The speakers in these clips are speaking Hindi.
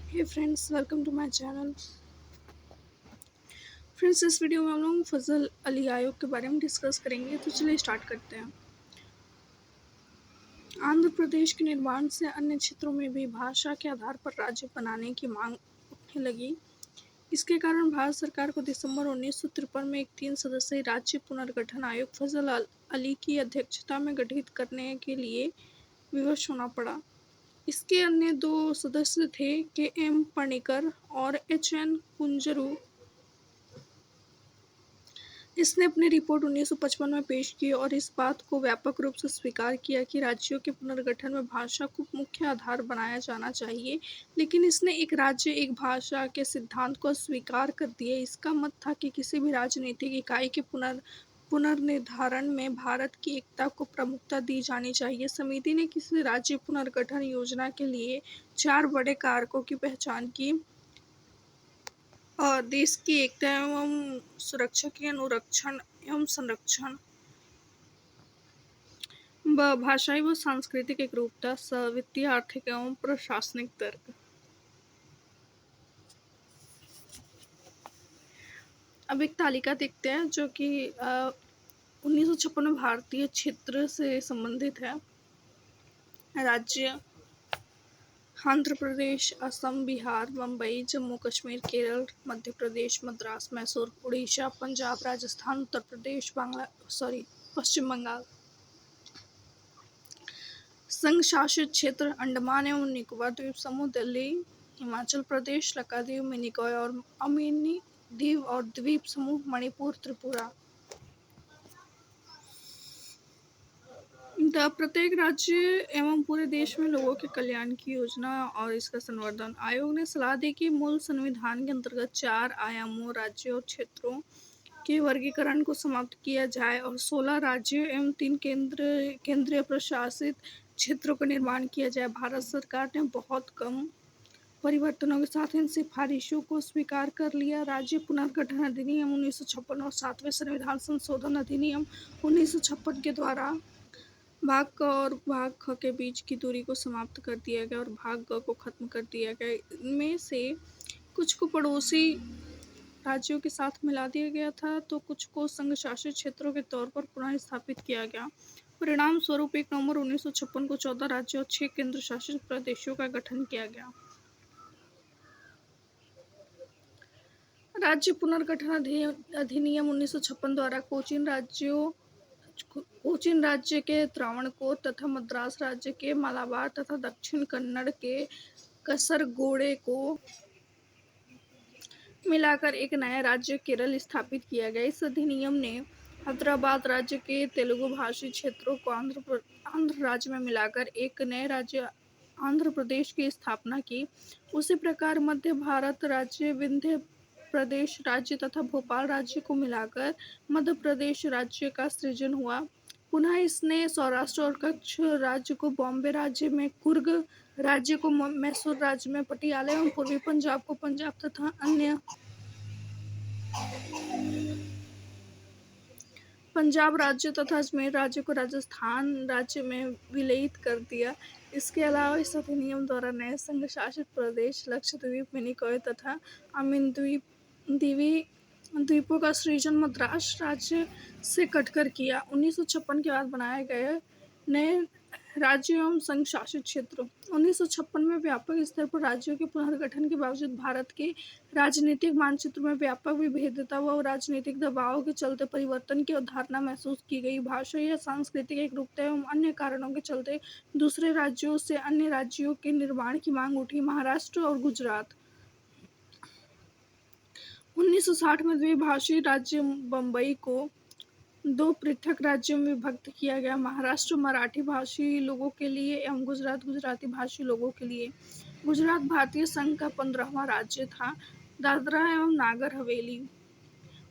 Hey friends, welcome to my channel. Friends, इस वीडियो में हम लोग फजल अली आयोग के बारे में डिस्कस करेंगे। तो चलिए स्टार्ट करते हैं। आंध्र प्रदेश के निर्माण से अन्य क्षेत्रों में भी भाषा के आधार पर राज्य बनाने की मांग उठने लगी। इसके कारण भारत सरकार को दिसंबर 1953 में एक 3 सदस्यीय राज्य पुनर्गठन आयोग फजल अली की अध्यक्षता में गठित करने के लिए विवश होना पड़ा। इसके अन्य 2 सदस्य थे के.एम. पणिकर और एच.एन. कुंजरू। इसने अपनी रिपोर्ट 1955 में पेश की और इस बात को व्यापक रूप से स्वीकार किया कि राज्यों के पुनर्गठन में भाषा को मुख्य आधार बनाया जाना चाहिए, लेकिन इसने एक राज्य एक भाषा के सिद्धांत को अस्वीकार कर दिया। इसका मत था कि किसी भी राजनीतिक इकाई के पुनर्निर्धारण में भारत की एकता को प्रमुखता दी जानी चाहिए। समिति ने किसी राज्य पुनर्गठन योजना के लिए 4 बड़े कारकों की पहचान की और देश की एकता एवं सुरक्षा के अनुरक्षण एवं संरक्षण, भाषाई व सांस्कृतिक एकरूपता, वित्तीय, आर्थिक एवं प्रशासनिक तर्क। अब एक तालिका देखते हैं जो कि 1956 में भारतीय क्षेत्र से संबंधित है। राज्य आंध्र प्रदेश, असम, बिहार, मुंबई, जम्मू कश्मीर, केरल, मध्य प्रदेश, मद्रास, मैसूर, उड़ीसा, पंजाब, राजस्थान, उत्तर प्रदेश, पश्चिम बंगाल। संघ शासित क्षेत्र अंडमान एवं निकोबार द्वीप समूह, दिल्ली, हिमाचल प्रदेश, लक्षद्वीप, मिनिकॉय और अमीनी द्वीप और द्वीप समूह, मणिपुर, त्रिपुरा। प्रत्येक राज्य एवं पूरे देश में लोगों के कल्याण की योजना और इसका संवर्धन। आयोग ने सलाह दी कि मूल संविधान के अंतर्गत 4 आयामों राज्यों और क्षेत्रों के वर्गीकरण को समाप्त किया जाए और 16 राज्यों एवं 3 केंद्रीय प्रशासित क्षेत्रों का निर्माण किया जाए। भारत सरकार ने बहुत कम परिवर्तनों के साथ इन सिफारिशों को स्वीकार कर लिया। राज्य पुनर्गठन अधिनियम 1956 और 7वें संविधान संशोधन अधिनियम 1956 के द्वारा भाग क और भाग ख के बीच की दूरी को समाप्त कर दिया गया और भाग ग को खत्म कर दिया गया। इनमें से कुछ को पड़ोसी राज्यों के साथ मिला दिया गया था तो कुछ को संघ शासित क्षेत्रों के तौर पर पुनः स्थापित किया गया। परिणाम स्वरूप 1 नवंबर 1956 को 14 राज्यों और 6 केंद्र शासित प्रदेशों का गठन किया गया। राज्य पुनर्गठन अधिनियम 1956 द्वारा कोचीन राज्य के त्रावणकोर तथा मद्रास राज्य के मालाबार तथा दक्षिण कन्नड़ के कसरगोडे को मिलाकर एक नया राज्य केरल स्थापित किया गया। इस अधिनियम ने हैदराबाद राज्य के तेलुगु भाषी क्षेत्रों को आंध्र राज्य में मिलाकर एक नए राज्य आंध्र प्रदेश की स्थापना की। उसी प्रकार मध्य भारत राज्य, विंध्य प्रदेश राज्य तथा भोपाल राज्य को मिलाकर मध्य प्रदेश राज्य का सृजन हुआ। पुनः इसने सौराष्ट्र और कच्छ राज्य को बॉम्बे राज्य में, कुर्ग राज्य को मैसूर राज्य में, पटियाला एवं पूर्वी पंजाब को पंजाब तथा अन्य पंजाब राज्य तथा अजमेर राज्य को राजस्थान राज्य में विलयित कर दिया। इसके अलावा इस अधिनियम द्वारा नए संघ शासित प्रदेश लक्षद्वीप, मिनिकॉय तथा अमीन द्वीपों का सृजन मद्रास राज्य से कटकर किया। 1956 के बाद बनाए गए नए राज्यों एवं संघ शासित क्षेत्रों। 1956 में व्यापक स्तर पर राज्यों के पुनर्गठन के बावजूद भारत के राजनीतिक मानचित्र में व्यापक विभेदता व राजनीतिक दबाव के चलते परिवर्तन की अवधारणा महसूस की गई। भाषा या सांस्कृतिक एकरूपता एवं अन्य कारणों के चलते दूसरे राज्यों से अन्य राज्यों के निर्माण की मांग उठी। महाराष्ट्र और गुजरात। 1960 में द्विभाषी राज्य बम्बई को 2 पृथक राज्यों में विभक्त किया गया, महाराष्ट्र मराठी भाषी लोगों के लिए एवं गुजरात गुजराती भाषी लोगों के लिए। गुजरात भारतीय संघ का 15वां राज्य था। दादरा एवं नागर हवेली।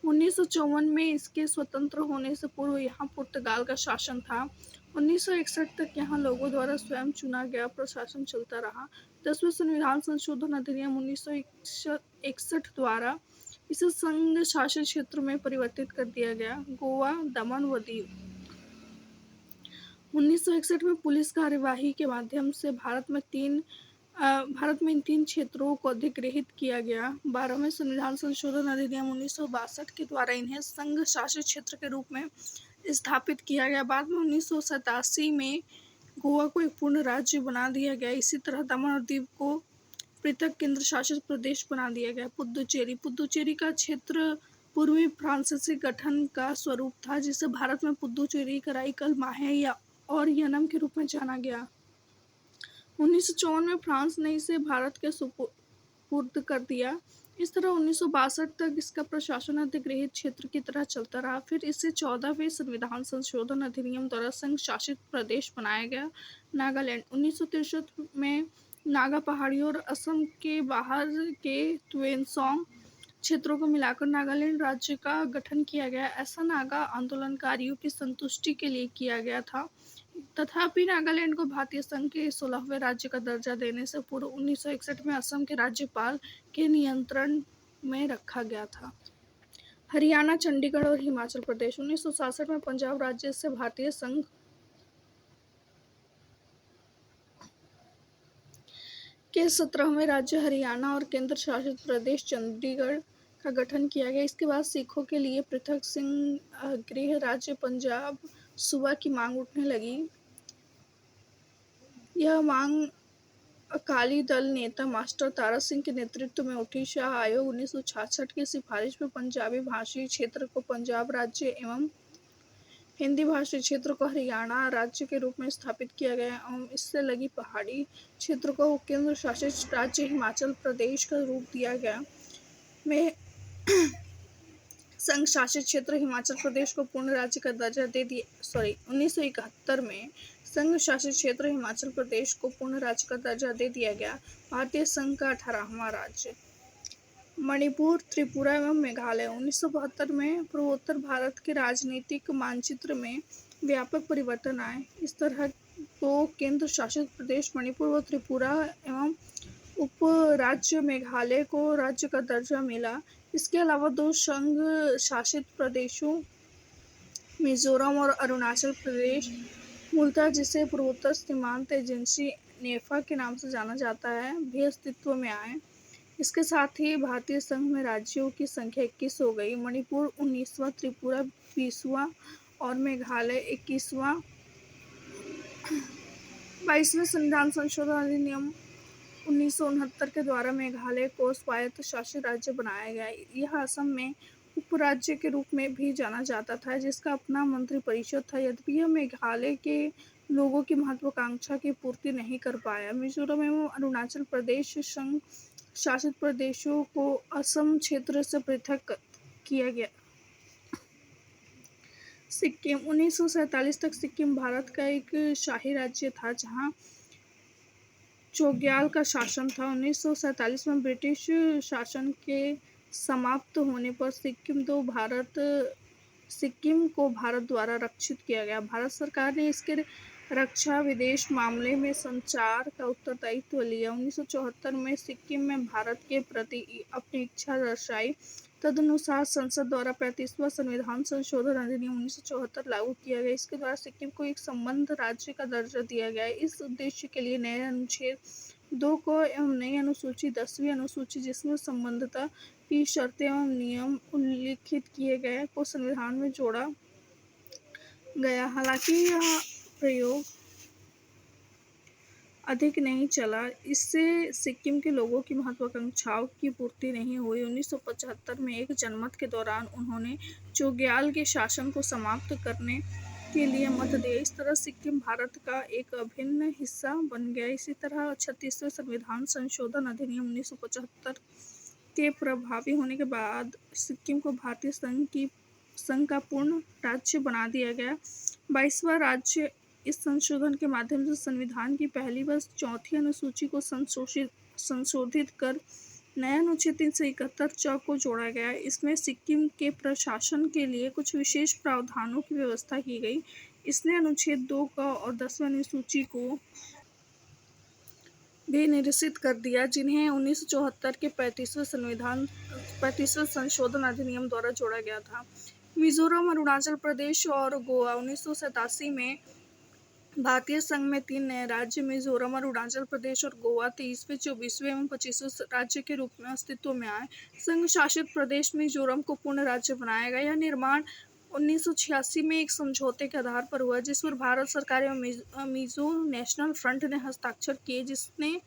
1954 में इसके स्वतंत्र होने से पूर्व यहाँ पुर्तगाल का शासन था। 1961 तक यहाँ लोगों द्वारा स्वयं चुना गया प्रशासन चलता रहा। 10वें संविधान संशोधन अधिनियम 1961 द्वारा इसे संघ शासित क्षेत्र में परिवर्तित कर दिया गया। गोवा, दमन व दीव। 1961 में पुलिस कार्यवाही के माध्यम से भारत में 3 भारत में इन 3 क्षेत्रों को अधिग्रहित किया गया। 12वें संविधान संशोधन अधिनियम 1962 के द्वारा इन्हें संघ शासित क्षेत्र के रूप में स्थापित किया गया। बाद में 1987 में गोवा को एक पूर्ण राज्य बना दिया गया। इसी तरह दमन और दीव को पृथक केंद्र शासित प्रदेश बना दिया गया। पुद्दुचेरी का क्षेत्र पूर्वी फ्रांसीसी गठन का स्वरूप था, जिसे भारत में पुद्दुचेरी, कराईकल, माहे और यनम के रूप में जाना गया। 1954 में फ्रांस ने इसे भारत के सुपुर्द कर दिया। इस तरह 1962 तक इसका प्रशासन अधिग्रहित क्षेत्र की तरह चलता रहा। फिर इसे 14वें संविधान संशोधन अधिनियम द्वारा संघ शासित प्रदेश बनाया गया। नागालैंड 1963 में नागा पहाड़ियों और असम के बाहर के त्वेनसोंग क्षेत्रों को मिलाकर नागालैंड राज्य का गठन किया गया। ऐसा नागा आंदोलनकारियों की संतुष्टि के लिए किया गया था। तथापि नागालैंड को भारतीय संघ के 16वें राज्य का दर्जा देने से पूर्व 1961 में असम के राज्यपाल के नियंत्रण में रखा गया था। हरियाणा, चंडीगढ़ और हिमाचल प्रदेश 1966 में पंजाब राज्य से भारतीय संघ के 17वें राज्य हरियाणा और केंद्र शासित प्रदेश चंडीगढ़ का गठन किया गया। इसके बाद सिखों के लिए पृथक सिंह गृह राज्य पंजाब सूबा की मांग उठने लगी। यह मांग अकाली दल नेता मास्टर तारा सिंह के नेतृत्व में उठी। शाह आयोग 1966 की सिफारिश में पंजाबी भाषी क्षेत्र को पंजाब राज्य एवं हिंदी भाषी क्षेत्र को हरियाणा राज्य के रूप में स्थापित किया गया एवं इससे लगी पहाड़ी क्षेत्र को केंद्र शासित राज्य हिमाचल प्रदेश का रूप दिया गया। में संघ शासित क्षेत्र हिमाचल प्रदेश को पूर्ण राज्य का दर्जा दे दिया। 1971 में संघ शासित क्षेत्र हिमाचल प्रदेश को पूर्ण राज्य का दर्जा दे दिया गया। भारतीय संघ का 18वां राज्य। मणिपुर, त्रिपुरा एवं मेघालय 1972 में पूर्वोत्तर भारत के राजनीतिक मानचित्र में व्यापक परिवर्तन आए। इस तरह दो केंद्र शासित प्रदेश मणिपुर व त्रिपुरा एवं उप राज्य मेघालय को राज्य का दर्जा मिला। इसके अलावा दो संघ शासित प्रदेशों मिजोरम और अरुणाचल प्रदेश, मूलतः जिसे पूर्वोत्तर सीमांत एजेंसी नेफा के नाम से जाना जाता है, भी अस्तित्व में आए। इसके साथ ही भारतीय संघ में राज्यों की संख्या 21 हो गई। मणिपुर 19वां, त्रिपुरा 20वां और मेघालय 21वां। 22वें संविधान संशोधन अधिनियम 1969 के द्वारा मेघालय को स्वायत्त शासित राज्य बनाया गया। यह असम में उपराज्य के रूप में भी जाना जाता था, जिसका अपना मंत्रिपरिषद था। यद्यपि यह मेघालय के लोगों की महत्वाकांक्षा की पूर्ति नहीं कर पाया। मिजोरम एवं अरुणाचल प्रदेश संघ शासित प्रदेशों को असम क्षेत्र से पृथक किया गया। सिक्किम 1947 तक सिक्किम भारत का एक शाही राज्य था, जहां चोग्याल का शासन था। 1947 में ब्रिटिश शासन के समाप्त होने पर सिक्किम को भारत द्वारा रक्षित किया गया। भारत सरकार ने इसके रक्षा, विदेश मामले में संचार का उत्तरदायित्व लिया। 1974 में सिक्किम में भारत के प्रति अपनी इच्छा दर्शाई। तदनुसार संसद द्वारा 35वां संविधान संशोधन अधिनियम 1974 लागू किया गया। इसके द्वारा सिक्किम को एक संबद्ध राज्य का दर्जा दिया गया। इस उद्देश्य के लिए नए अनुच्छेद 2 को एवं नई अनुसूची 10वीं अनुसूची, जिसमें संबद्धता की शर्तें एवं नियम उल्लिखित किए गए, को संविधान में जोड़ा गया। हालांकि यह प्रयोग अधिक नहीं चला, इससे सिक्किम के लोगों की महत्वाकांक्षाओं की पूर्ति नहीं हुई। 1975 में एक जनमत के दौरान उन्होंने चोग्याल के शासन को समाप्त करने के लिए मत दिया। इस तरह सिक्किम भारत का एक अभिन्न हिस्सा बन गया। इसी तरह 36वें संविधान संशोधन अधिनियम 1975 के प्रभावी होने के बाद सिक्किम को भारतीय संघ का पूर्ण राज्य बना दिया गया। 22वां राज्य इस संशोधन के माध्यम से संविधान की पहली व चौथी अनुसूची को संशोधित कर नया अनुच्छेद 371 को जोड़ा गया। इसमें सिक्किम के प्रशासन के लिए कुछ विशेष प्रावधानों की व्यवस्था की गई। इसने अनुच्छेद 2 का और 10वें अनुसूची को भी निरसित कर दिया, जिन्हें 1974 के 35वें संशोधन अधिनियम द्वारा जोड़ा गया था। मिजोरम, अरुणाचल प्रदेश और गोवा 1987 में भारतीय संघ में 3 नए राज्य मिजोरम और अरुणाचल प्रदेश और गोवा 23वें, 24वें एवं 25वें राज्य के रूप में अस्तित्व में आए। संघ शासित प्रदेश मिजोरम को पूर्ण राज्य बनाया गया। यह निर्माण 1986 में एक समझौते के आधार पर हुआ, जिस पर भारत सरकार एवं मिजो नेशनल फ्रंट ने हस्ताक्षर किए, जिसने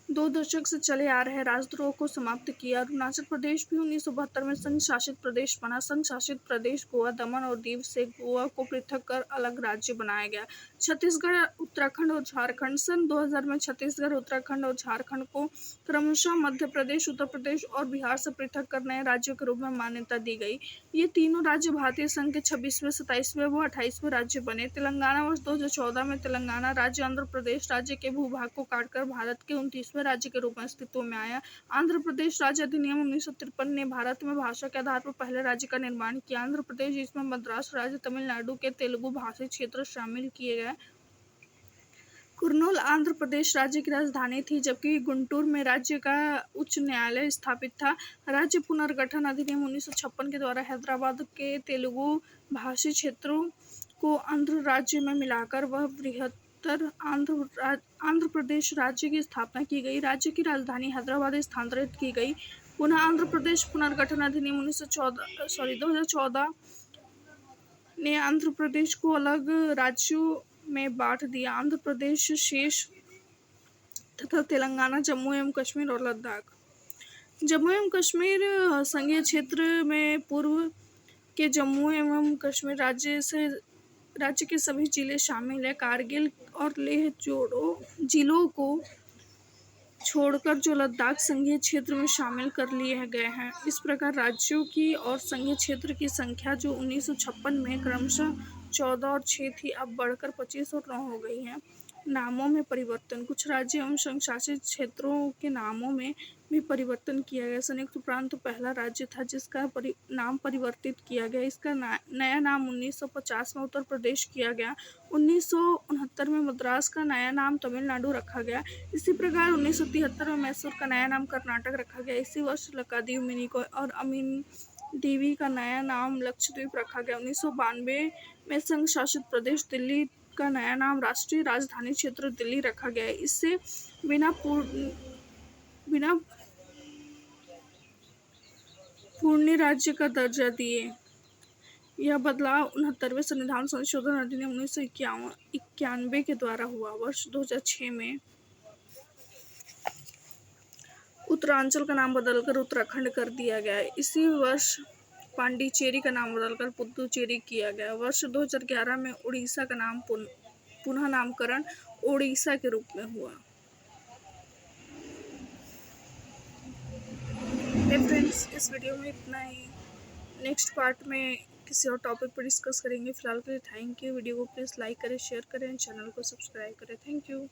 2 दशक से चले आ रहे राजद्रोह को समाप्त किया। अरुणाचल प्रदेश भी 1972 में संघ शासित प्रदेश बना। संघ शासित प्रदेश गोवा, दमन और दीव से गोवा को पृथक कर अलग राज्य बनाया गया। छत्तीसगढ़, उत्तराखंड और झारखंड। सन 2000 में छत्तीसगढ़, उत्तराखंड और झारखंड को क्रमशः मध्य प्रदेश, उत्तर प्रदेश और बिहार से पृथक कर नए राज्यों के रूप में मान्यता दी गई। ये तीनों राज्य भारतीय संघ के 26वें, 27वें व 28वें राज्य बने। तेलंगाना वर्ष 2014 में तेलंगाना राज्य आंध्र प्रदेश राज्य के भूभाग को काटकर भारत के 29वें राज्य के रूप में अस्तित्व में आया। आंध्र प्रदेश राज्य अधिनियम 1953 ने भारत में भाषा के आधार पर पहले राज्य का निर्माण किया। आंध्र प्रदेश, जिसमें मद्रास राज्य, तमिलनाडु के तेलुगु भाषी क्षेत्र शामिल किए गए। कुर्नूल आंध्र प्रदेश राज्य की राजधानी थी, जबकि गुंटूर में राज्य का उच्च न्यायालय स्थापित था। राज्य पुनर्गठन अधिनियम 1956 के द्वारा हैदराबाद के तेलुगु भाषी क्षेत्रों को आंध्र राज्य में मिलाकर वह बृहत्तर आंध्र प्रदेश राज्य की स्थापना की गई। राज्य की राजधानी हैदराबाद स्थानांतरित की गई। पुनः आंध्र प्रदेश पुनर्गठन अधिनियम 2014 ने आंध्र प्रदेश को अलग राज्यों में बांट दिया। आंध्र प्रदेश, शेष तथा तेलंगाना, जम्मू एवं कश्मीर और लद्दाख। जम्मू एवं कश्मीर संघीय क्षेत्र में पूर्व के जम्मू एवं कश्मीर राज्य के सभी जिले शामिल हैं। कारगिल और लेह जिलों को छोड़कर जो लद्दाख संघीय क्षेत्र में शामिल कर लिए गए हैं। इस प्रकार राज्यों की और संघीय क्षेत्र की संख्या, जो 1956 में क्रमशः 14 और 6 थी, अब बढ़कर 25 और 9 हो गई है। नामों में परिवर्तन। कुछ राज्य एवं संघ शासित क्षेत्रों के नामों में भी परिवर्तन किया गया। संयुक्त प्रांत पहला राज्य था जिसका नाम परिवर्तित किया गया। इसका नया नाम 1950 में उत्तर प्रदेश किया गया। 1969 में मद्रास का नया नाम तमिलनाडु रखा गया। इसी प्रकार 1973 में मैसूर का नया नाम कर्नाटक रखा गया। इसी वर्ष लक्षद्वीप, मिनिकॉय और अमिनदीवी का नया नाम लक्षद्वीप रखा गया। 1992 में संघ शासित प्रदेश दिल्ली का नया नाम राष्ट्रीय राजधानी क्षेत्र दिल्ली रखा गया। इससे बिना पूर्ण राज्य का दर्जा दिए। यह बदलाव 69वें संविधान संशोधन अधिनियम 1991 के द्वारा हुआ। वर्ष 2006 में उत्तरांचल का नाम बदलकर उत्तराखंड कर दिया गया। इसी वर्ष पांडिचेरी का नाम बदलकर पुदुचेरी किया गया। वर्ष 2011 में उड़ीसा का नाम पुनः नामकरण ओडिशा के रूप में हुआ। फ्रेंड्स, इस वीडियो में इतना ही। नेक्स्ट पार्ट में किसी और टॉपिक पर डिस्कस करेंगे। फिलहाल के लिए थैंक यू। वीडियो को प्लीज़ लाइक करें, शेयर करें, चैनल को सब्सक्राइब करें। Thank you.